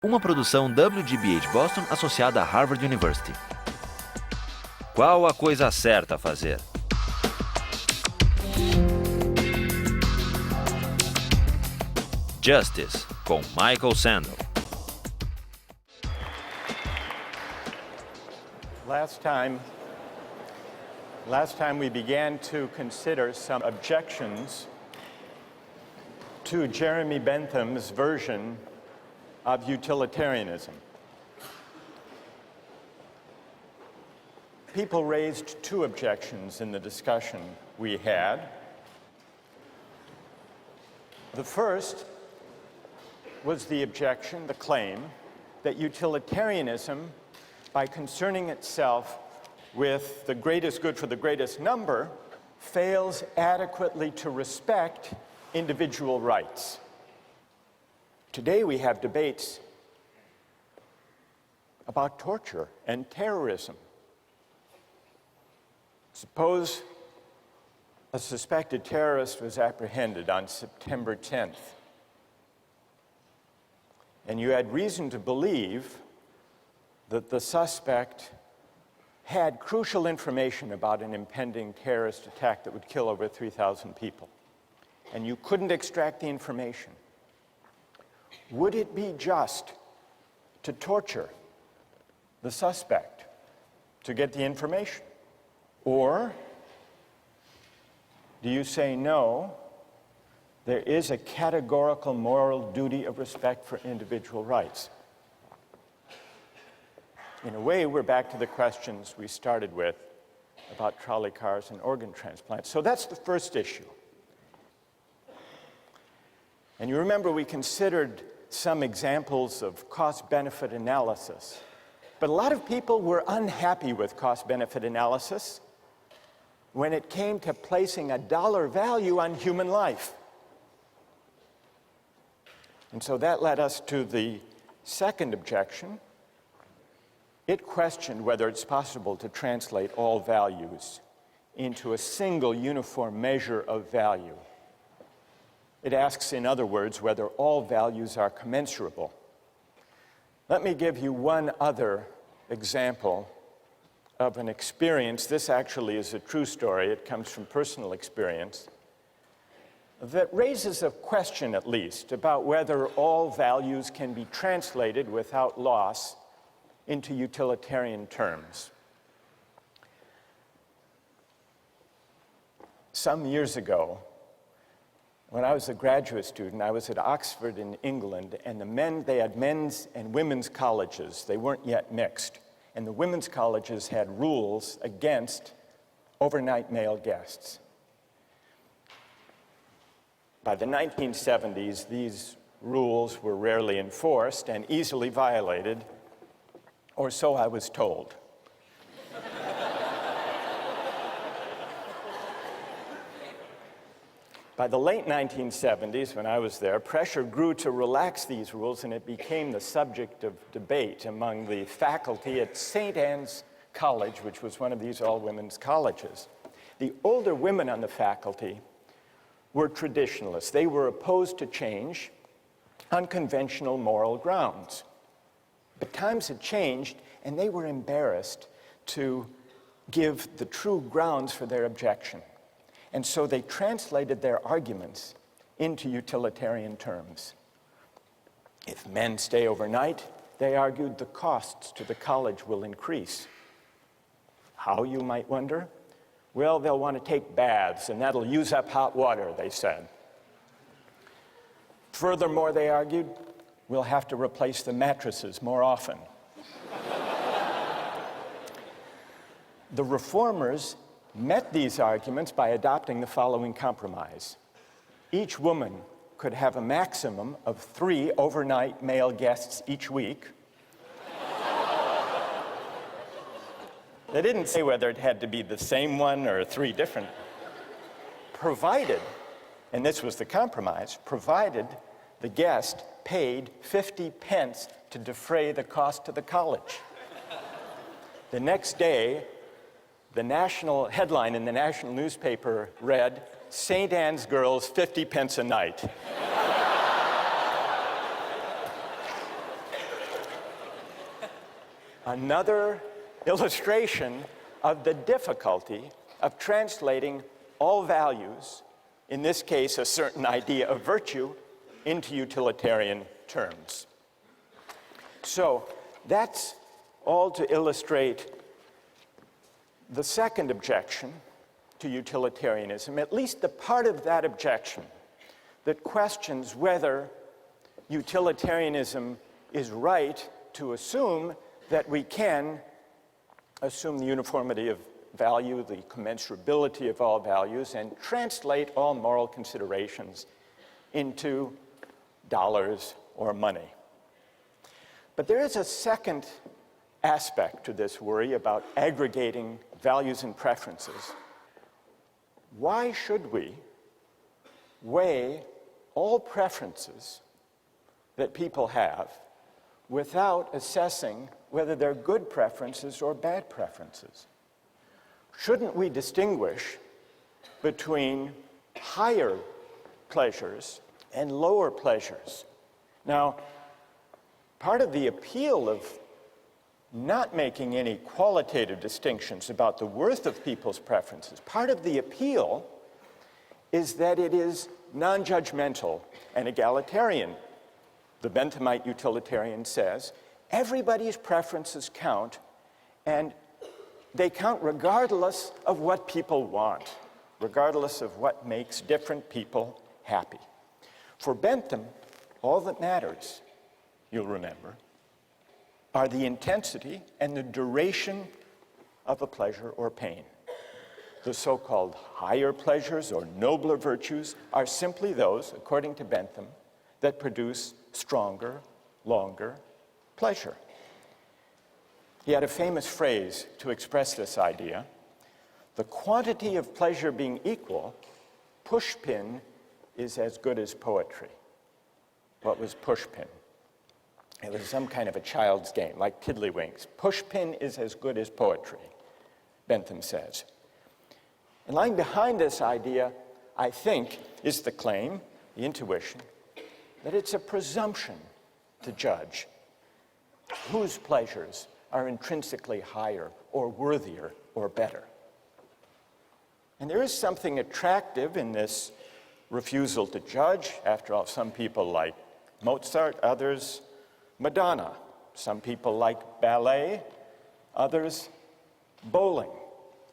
Uma produção WGBH de Boston associada a Harvard University. Qual a coisa certa a fazer? Justice, com Michael Sandel. Last time we began to consider some objections to Jeremy Bentham's version of utilitarianism. People raised two objections in the discussion we had. The first was the objection, the claim, that utilitarianism, by concerning itself with the greatest good for the greatest number, fails adequately to respect individual rights. Today we have debates about torture and terrorism. Suppose a suspected terrorist was apprehended on September 10th, and you had reason to believe that the suspect had crucial information about an impending terrorist attack that would kill over 3,000 people, and you couldn't extract the information. Would it be just to torture the suspect to get the information? Or do you say, no, there is a categorical moral duty of respect for individual rights? In a way, we're back to the questions we started with about trolley cars and organ transplants. So that's the first issue. And you remember we considered some examples of cost-benefit analysis. But a lot of people were unhappy with cost-benefit analysis when it came to placing a dollar value on human life. And so that led us to the second objection. It questioned whether it's possible to translate all values into a single uniform measure of value. It asks, in other words, whether all values are commensurable. Let me give you one other example of an experience. This actually is a true story. It comes from personal experience that raises a question, at least, about whether all values can be translated without loss into utilitarian terms. Some years ago, when I was a graduate student, I was at Oxford in England, and they had men's and women's colleges. They weren't yet mixed. And the women's colleges had rules against overnight male guests. By the 1970s, these rules were rarely enforced and easily violated, or so I was told. By the late 1970s, when I was there, pressure grew to relax these rules, and it became the subject of debate among the faculty at St. Anne's College, which was one of these all-women's colleges. The older women on the faculty were traditionalists. They were opposed to change on conventional moral grounds. But times had changed, and they were embarrassed to give the true grounds for their objection. And so they translated their arguments into utilitarian terms. If men stay overnight, they argued, the costs to the college will increase. How, you might wonder? Well, they'll want to take baths, and that'll use up hot water, they said. Furthermore, they argued, we'll have to replace the mattresses more often. The reformers met these arguments by adopting the following compromise. Each woman could have a maximum of 3 overnight male guests each week. They didn't say whether it had to be the same one or 3 different, provided, and this was the compromise, provided the guest paid 50 pence to defray the cost to the college. The next day, the national headline in the national newspaper read, St. Anne's girls 50 pence a night. another illustration of the difficulty of translating all values, in this case a certain idea of virtue, into utilitarian terms. So that's all to illustrate the second objection to utilitarianism, at least the part of that objection that questions whether utilitarianism is right to assume that we can assume the uniformity of value, the commensurability of all values, and translate all moral considerations into dollars or money. But there is a second aspect to this worry about aggregating values and preferences. Why should we weigh all preferences that people have without assessing whether they're good preferences or bad preferences? Shouldn't we distinguish between higher pleasures and lower pleasures? Now, part of the appeal of not making any qualitative distinctions about the worth of people's preferences, part of the appeal is that it is non-judgmental and egalitarian. The Benthamite utilitarian says, everybody's preferences count, and they count regardless of what people want, regardless of what makes different people happy. For Bentham, all that matters, you'll remember, are the intensity and the duration of a pleasure or pain. The so-called higher pleasures or nobler virtues are simply those, according to Bentham, that produce stronger, longer pleasure. He had a famous phrase to express this idea: the quantity of pleasure being equal, pushpin is as good as poetry. What was pushpin? It was some kind of a child's game, like tiddlywinks. Pushpin is as good as poetry, Bentham says. And lying behind this idea, I think, is the claim, the intuition, that it's a presumption to judge whose pleasures are intrinsically higher or worthier or better. And there is something attractive in this refusal to judge. After all, some people like Mozart, others Madonna. Some people like ballet, others bowling.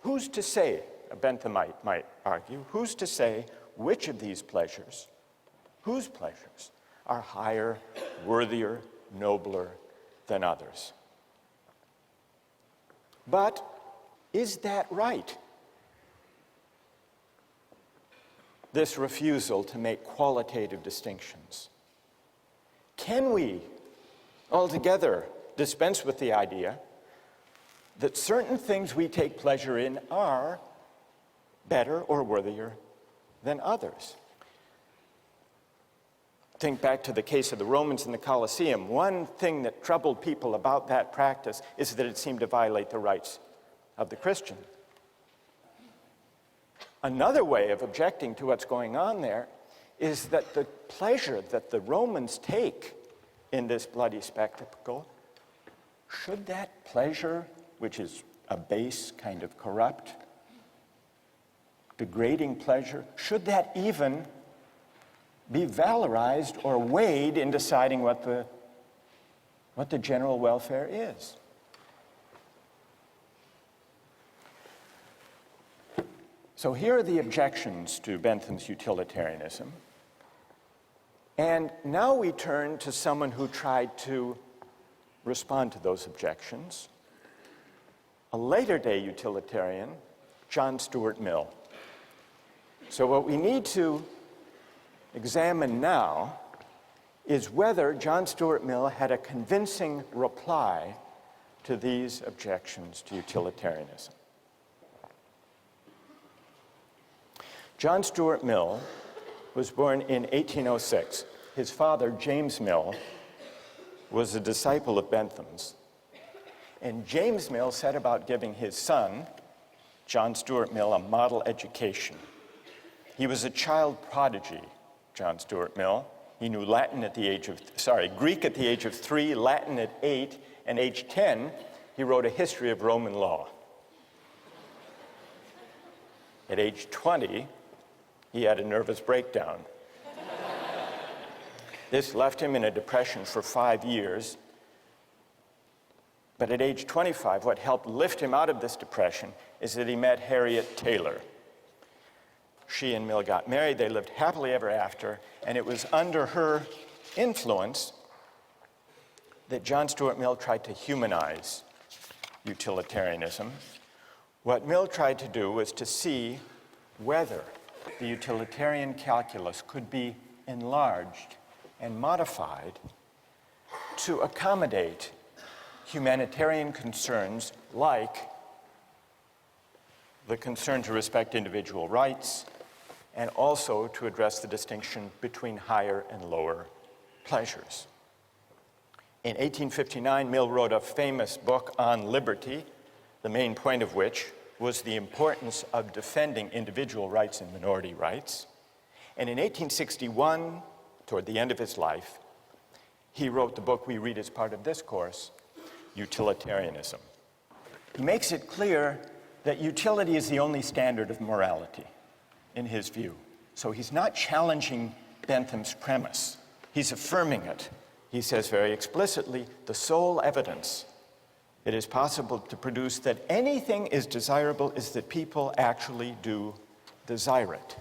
Who's to say, a Benthamite might argue, who's to say which of these pleasures, whose pleasures, are higher, worthier, nobler than others? But is that right? This refusal to make qualitative distinctions. Can we altogether dispense with the idea that certain things we take pleasure in are better or worthier than others? Think back to the case of the Romans in the Colosseum. One thing that troubled people about that practice is that it seemed to violate the rights of the Christian. Another way of objecting to what's going on there is that the pleasure that the Romans take in this bloody spectacle, should that pleasure, which is a base, kind of corrupt, degrading pleasure, should that even be valorized or weighed in deciding what the general welfare is? So here are the objections to Bentham's utilitarianism. And now we turn to someone who tried to respond to those objections, a later-day utilitarian, John Stuart Mill. So what we need to examine now is whether John Stuart Mill had a convincing reply to these objections to utilitarianism. John Stuart Mill was born in 1806. His father, James Mill, was a disciple of Bentham's. And James Mill set about giving his son, John Stuart Mill, a model education. He was a child prodigy, John Stuart Mill. He knew Greek at the age of 3, Latin at 8, and age 10, he wrote a history of Roman law. At age 20, he had a nervous breakdown. This left him in a depression for 5 years. But at age 25, what helped lift him out of this depression is that he met Harriet Taylor. She and Mill got married, they lived happily ever after, and it was under her influence that John Stuart Mill tried to humanize utilitarianism. What Mill tried to do was to see whether the utilitarian calculus could be enlarged and modified to accommodate humanitarian concerns like the concern to respect individual rights, and also to address the distinction between higher and lower pleasures. In 1859, Mill wrote a famous book on liberty, the main point of which was the importance of defending individual rights and minority rights. And in 1861, toward the end of his life, he wrote the book we read as part of this course, Utilitarianism. He makes it clear that utility is the only standard of morality, in his view. So he's not challenging Bentham's premise. He's affirming it. He says very explicitly, the sole evidence it is possible to produce that anything is desirable is that people actually do desire it.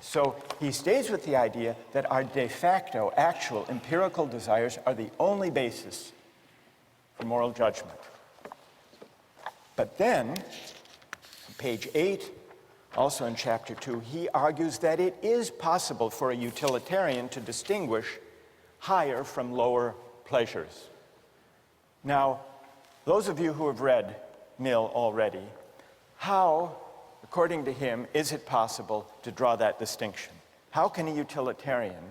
So he stays with the idea that our de facto, actual, empirical desires are the only basis for moral judgment. But then, on page 8, also in chapter 2, he argues that it is possible for a utilitarian to distinguish higher from lower pleasures. Now, those of you who have read Mill already, how, according to him, is it possible to draw that distinction? How can a utilitarian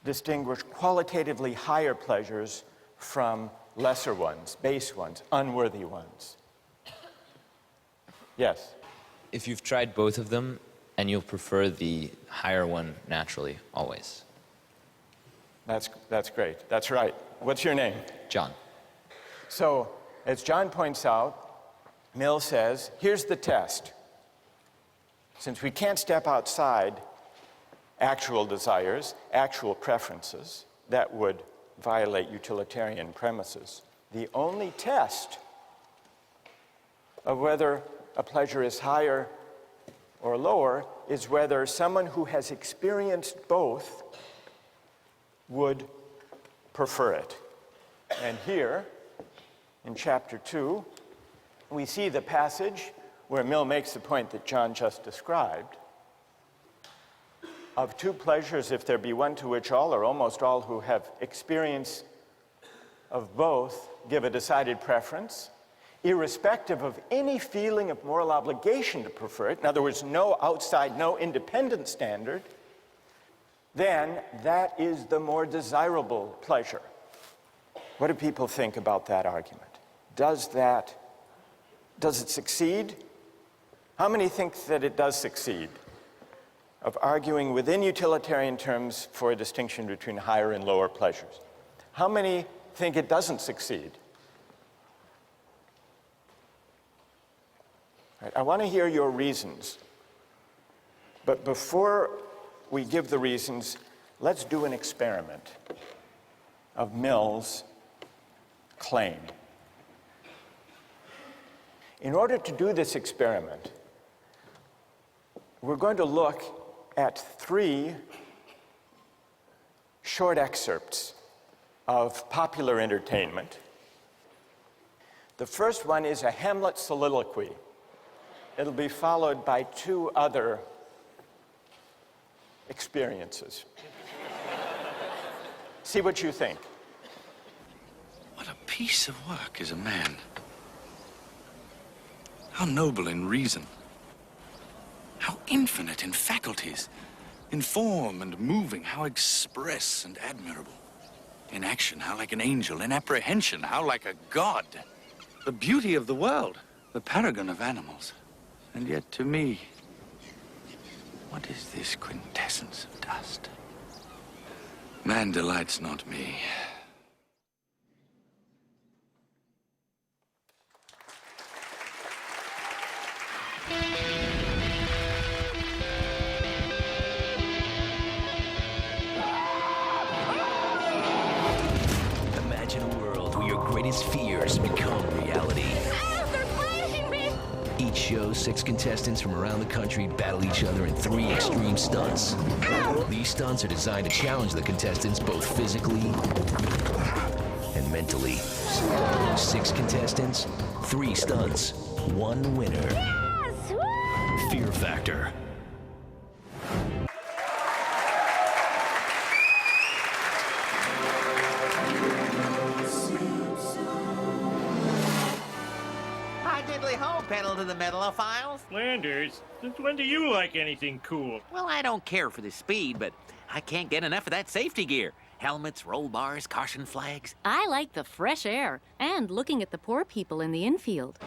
distinguish qualitatively higher pleasures from lesser ones, base ones, unworthy ones? Yes? If you've tried both of them, and you'll prefer the higher one naturally, always. That's great. That's right. What's your name? John. So, as John points out, Mill says, here's the test. Since we can't step outside actual desires, actual preferences, that would violate utilitarian premises, the only test of whether a pleasure is higher or lower is whether someone who has experienced both would prefer it. And here, in chapter 2, we see the passage where Mill makes the point that John just described. Of two pleasures, if there be one to which all or almost all who have experience of both give a decided preference, irrespective of any feeling of moral obligation to prefer it, in other words, no outside, no independent standard, then that is the more desirable pleasure. What do people think about that argument? Does it succeed? How many think that it does succeed? Of arguing within utilitarian terms for a distinction between higher and lower pleasures. How many think it doesn't succeed? Right, I want to hear your reasons. But before we give the reasons, let's do an experiment of Mill's claim. In order to do this experiment, we're going to look at 3 short excerpts of popular entertainment. The first one is a Hamlet soliloquy. It'll be followed by 2 other experiences. See what you think. What a piece of work is a man. How noble in reason. How infinite in faculties. In form and moving, how express and admirable. In action, how like an angel. In apprehension, how like a god. The beauty of the world, the paragon of animals. And yet to me, what is this quintessence of dust? Man delights not me. greatest fears become reality. Ah, they're biting me! Each show, 6 contestants from around the country battle each other in 3 extreme stunts. These stunts are designed to challenge the contestants both physically and mentally. 6 contestants, 3 stunts, 1 winner. Yes! Woo! Fear Factor. Hi, diddly ho, pedal to the metalophiles. Landers, since when do you like anything cool? Well, I don't care for the speed, but I can't get enough of that safety gear. Helmets, roll bars, caution flags. I like the fresh air and looking at the poor people in the infield.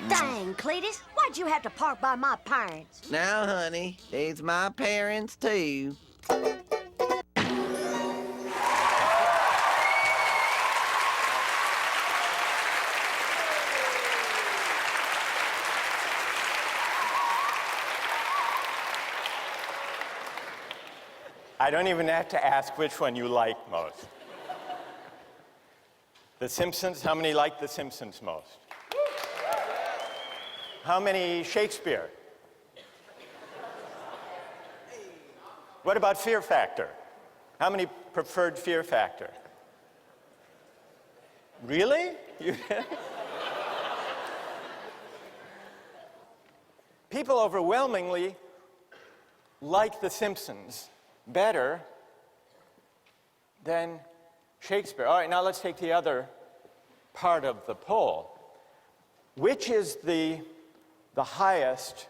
Dang, Cletus, why'd you have to park by my parents? Now, honey, these my parents, too. I don't even have to ask which one you like most. The Simpsons, how many like The Simpsons most? How many Shakespeare? What about Fear Factor? How many preferred Fear Factor? Really? People overwhelmingly like The Simpsons better than Shakespeare. All right, now let's take the other part of the poll. Which is the highest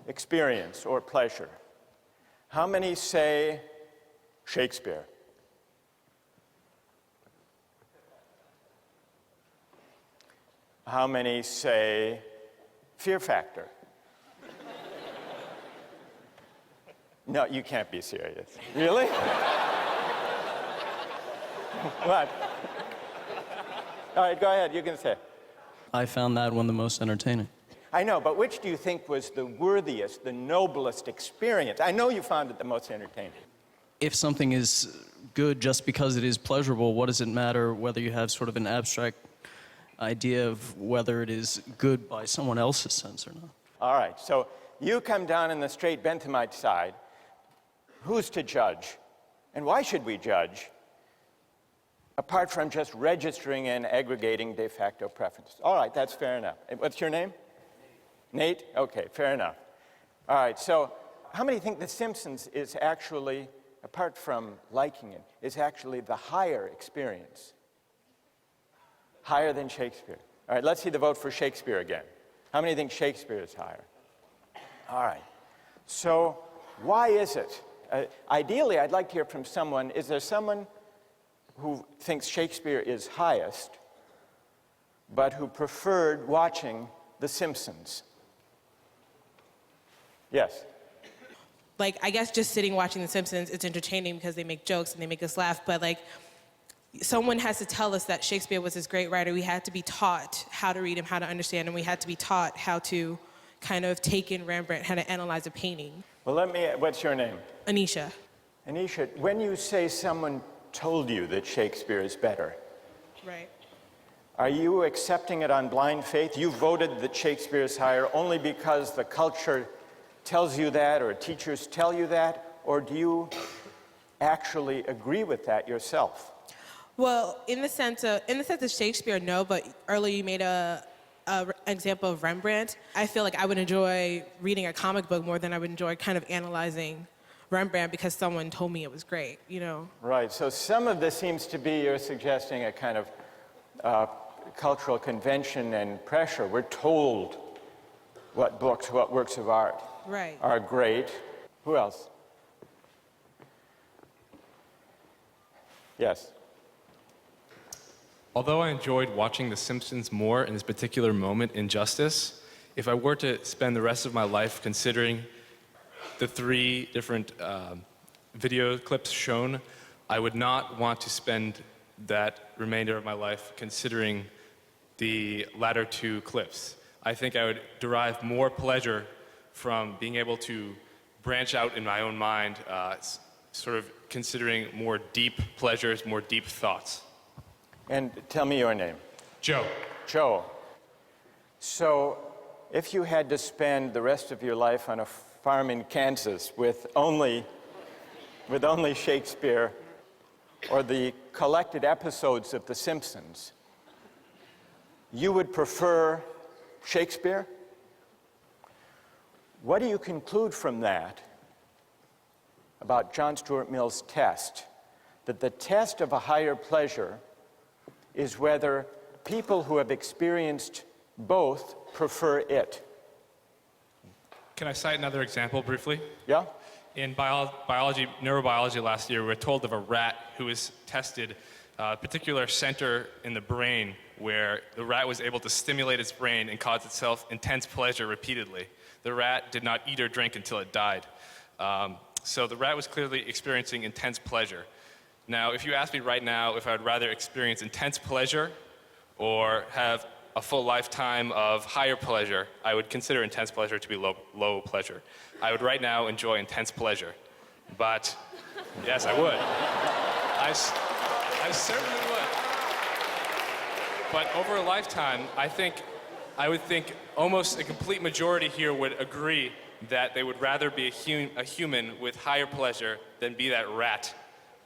experience or pleasure? How many say Shakespeare? How many say Fear Factor? No, you can't be serious. Really? What? All right, go ahead, you can say. I found that one the most entertaining. I know, but which do you think was the worthiest, the noblest experience? I know you found it the most entertaining. If something is good just because it is pleasurable, what does it matter whether you have sort of an abstract idea of whether it is good by someone else's sense or not? All right, so you come down in the straight Benthamite side. Who's to judge? And why should we judge? Apart from just registering and aggregating de facto preferences. All right, that's fair enough. What's your name? Nate? Okay, fair enough. All right, so how many think The Simpsons is actually, apart from liking it, is actually the higher experience? Higher than Shakespeare. All right, let's see the vote for Shakespeare again. How many think Shakespeare is higher? All right, so why is it? Ideally, I'd like to hear from someone. Is there someone who thinks Shakespeare is highest, but who preferred watching The Simpsons? Yes? Like, I guess just sitting watching The Simpsons, it's entertaining because they make jokes and they make us laugh, but like, someone has to tell us that Shakespeare was this great writer. We had to be taught how to read him, how to understand him. We had to be taught how to kind of take in Rembrandt, how to analyze a painting. Well, what's your name? Anisha. Anisha, when you say someone told you that Shakespeare is better, Right. are you accepting it on blind faith? You voted that Shakespeare is higher only because the culture tells you that or teachers tell you that, or do you actually agree with that yourself? Well, in the sense of Shakespeare, no, but earlier you made an example of Rembrandt. I feel like I would enjoy reading a comic book more than I would enjoy kind of analyzing Rembrandt because someone told me it was great, you know? Right, so some of this seems to be, you're suggesting a kind of cultural convention and pressure. We're told what books, what works of art are great. Who else? Yes. Although I enjoyed watching The Simpsons more in this particular moment in Justice, if I were to spend the rest of my life considering the 3 different video clips shown, I would not want to spend that remainder of my life considering the latter 2 clips. I think I would derive more pleasure from being able to branch out in my own mind, sort of considering more deep pleasures, more deep thoughts. And tell me your name. Joe. Joe. So, if you had to spend the rest of your life on a farm in Kansas with only Shakespeare or the collected episodes of The Simpsons, you would prefer Shakespeare? What do you conclude from that about John Stuart Mill's test? That the test of a higher pleasure is whether people who have experienced both prefer it. Can I cite another example briefly? Yeah? In neurobiology last year, we were told of a rat who was tested a particular center in the brain where the rat was able to stimulate its brain and cause itself intense pleasure repeatedly. The rat did not eat or drink until it died. So the rat was clearly experiencing intense pleasure. Now, if you ask me right now if I would rather experience intense pleasure or have a full lifetime of higher pleasure, I would consider intense pleasure to be low pleasure. I would right now enjoy intense pleasure. But, yes, I would. I certainly would. But over a lifetime, I would think almost a complete majority here would agree that they would rather be a human with higher pleasure than be that rat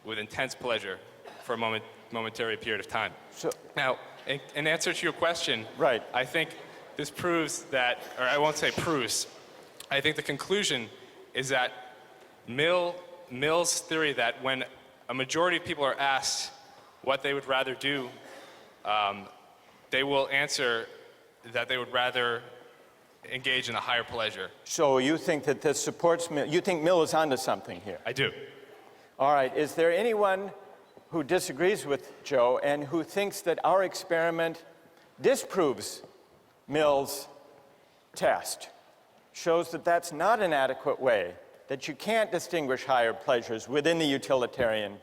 with intense pleasure for a momentary period of time. So, now, in answer to your question, right. I think this proves that, or I won't say proves, I think the conclusion is that Mill's theory that when a majority of people are asked what they would rather do, they will answer that they would rather engage in a higher pleasure. So you think that this supports Mill? You think Mill is onto something here? I do. All right. Is there anyone who disagrees with Joe and who thinks that our experiment disproves Mill's test, shows that that's not an adequate way, that you can't distinguish higher pleasures within the utilitarian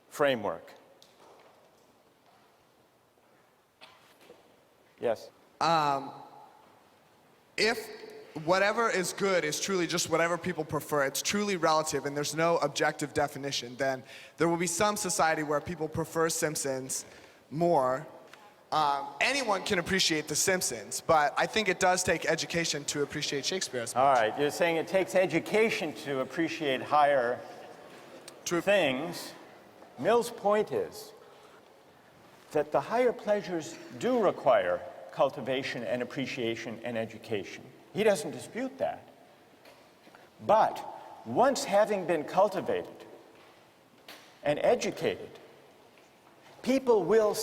framework? Yes? If whatever is good is truly just whatever people prefer, it's truly relative and there's no objective definition, then there will be some society where people prefer Simpsons more. Anyone can appreciate The Simpsons, but I think it does take education to appreciate Shakespeare as much. All right, you're saying it takes education to appreciate higher things. Mill's point is that the higher pleasures do require cultivation and appreciation and education. He doesn't dispute that. But once having been cultivated and educated, people will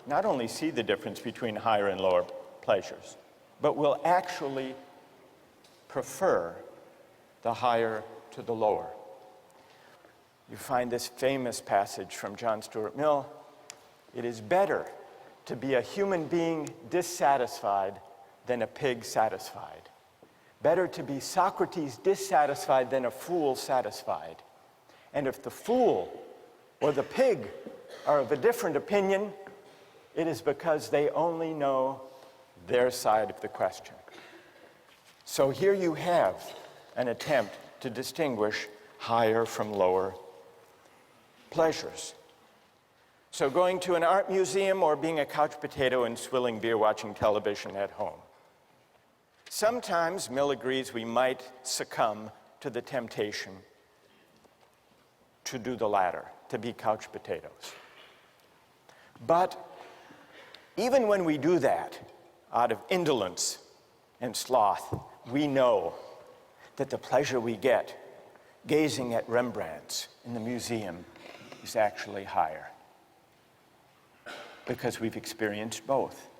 not only see the difference between higher and lower pleasures, but will actually prefer the higher to the lower. You find this famous passage from John Stuart Mill: "It is better to be a human being dissatisfied than a pig satisfied. Better to be Socrates dissatisfied than a fool satisfied. And if the fool or the pig are of a different opinion, it is because they only know their side of the question." So here you have an attempt to distinguish higher from lower pleasures. So going to an art museum or being a couch potato and swilling beer watching television at home. Sometimes, Mill agrees, we might succumb to the temptation to do the latter, to be couch potatoes. But even when we do that, out of indolence and sloth, we know that the pleasure we get gazing at Rembrandts in the museum is actually higher, because we've experienced both.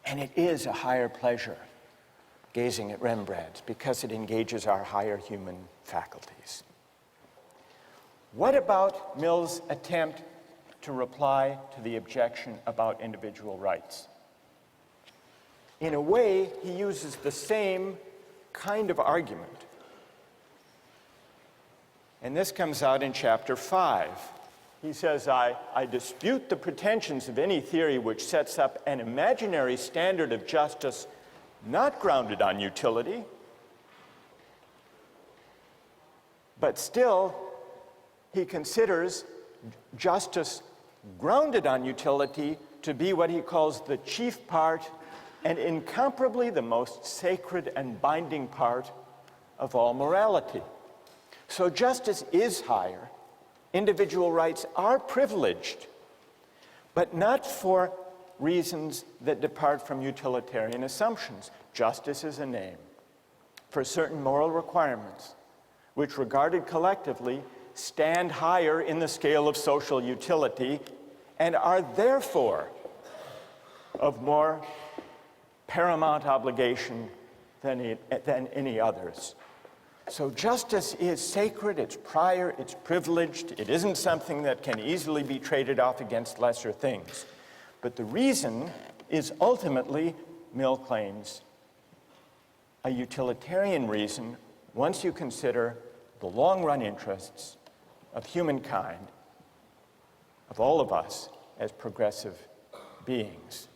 And it is a higher pleasure gazing at Rembrandts because it engages our higher human faculties. What about Mill's attempt to reply to the objection about individual rights? In a way, he uses the same kind of argument. And this comes out in chapter 5. He says, I dispute the pretensions of any theory which sets up an imaginary standard of justice not grounded on utility, but still he considers justice grounded on utility to be what he calls the chief part and incomparably the most sacred and binding part of all morality. So justice is higher. Individual rights are privileged, but not for reasons that depart from utilitarian assumptions. Justice is a name for certain moral requirements, which regarded collectively stand higher in the scale of social utility and are therefore of more paramount obligation than any others. So justice is sacred, it's prior, it's privileged, it isn't something that can easily be traded off against lesser things. But the reason is ultimately, Mill claims, a utilitarian reason once you consider the long-run interests of humankind, of all of us as progressive beings.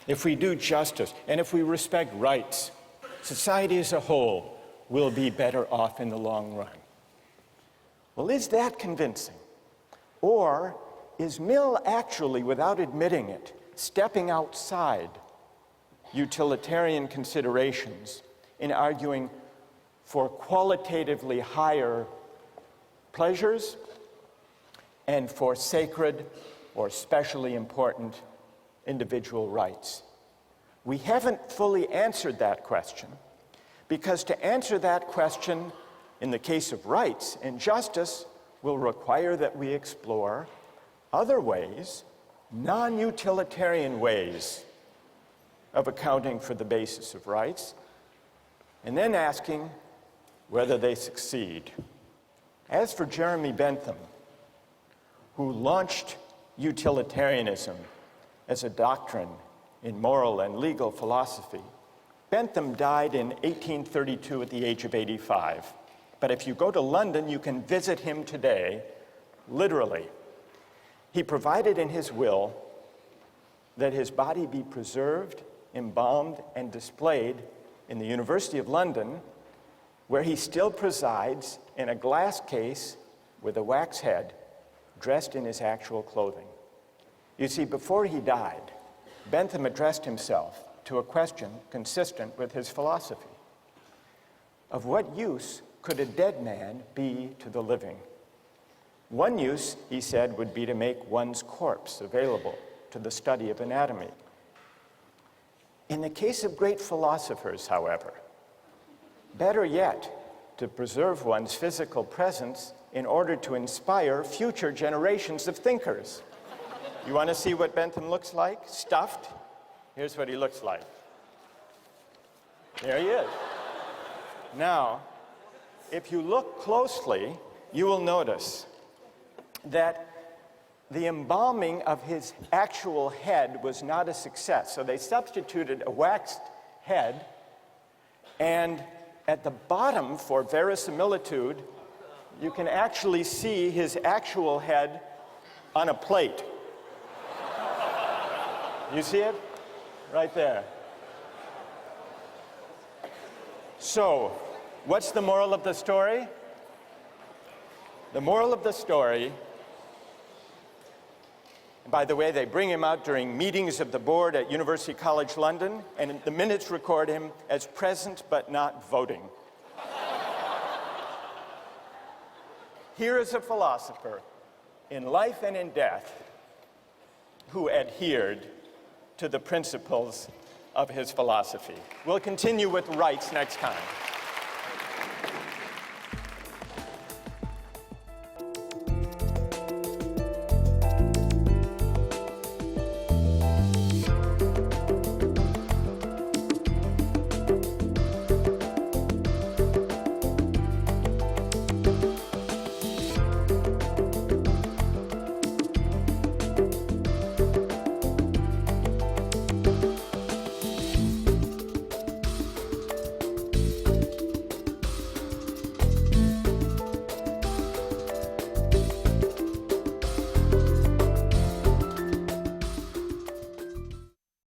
If we do justice and if we respect rights, society as a whole will be better off in the long run. Well, is that convincing? Or is Mill actually, without admitting it, stepping outside utilitarian considerations in arguing for qualitatively higher pleasures and for sacred or specially important individual rights? We haven't fully answered that question, because to answer that question in the case of rights and justice will require that we explore other ways, non-utilitarian ways of accounting for the basis of rights, and then asking whether they succeed. As for Jeremy Bentham, who launched utilitarianism as a doctrine in moral and legal philosophy, Bentham died in 1832 at the age of 85. But if you go to London, you can visit him today, literally. He provided in his will that his body be preserved, embalmed, and displayed in the University of London, where he still presides in a glass case with a wax head, dressed in his actual clothing. You see, before he died, Bentham addressed himself to a question consistent with his philosophy. Of what use could a dead man be to the living? One use, he said, would be to make one's corpse available to the study of anatomy. In the case of great philosophers, however, better yet, to preserve one's physical presence in order to inspire future generations of thinkers. You want to see what Bentham looks like? Stuffed? Here's what he looks like. There he is. Now, if you look closely, you will notice that the embalming of his actual head was not a success. So they substituted a waxed head, and at the bottom, for verisimilitude, you can actually see his actual head on a plate. You see it? Right there. So, what's the moral of the story? The moral of the story, by the way, they bring him out during meetings of the board at University College London, and the minutes record him as present but not voting. Here is a philosopher in life and in death who adhered to the principles of his philosophy. We'll continue with rights next time.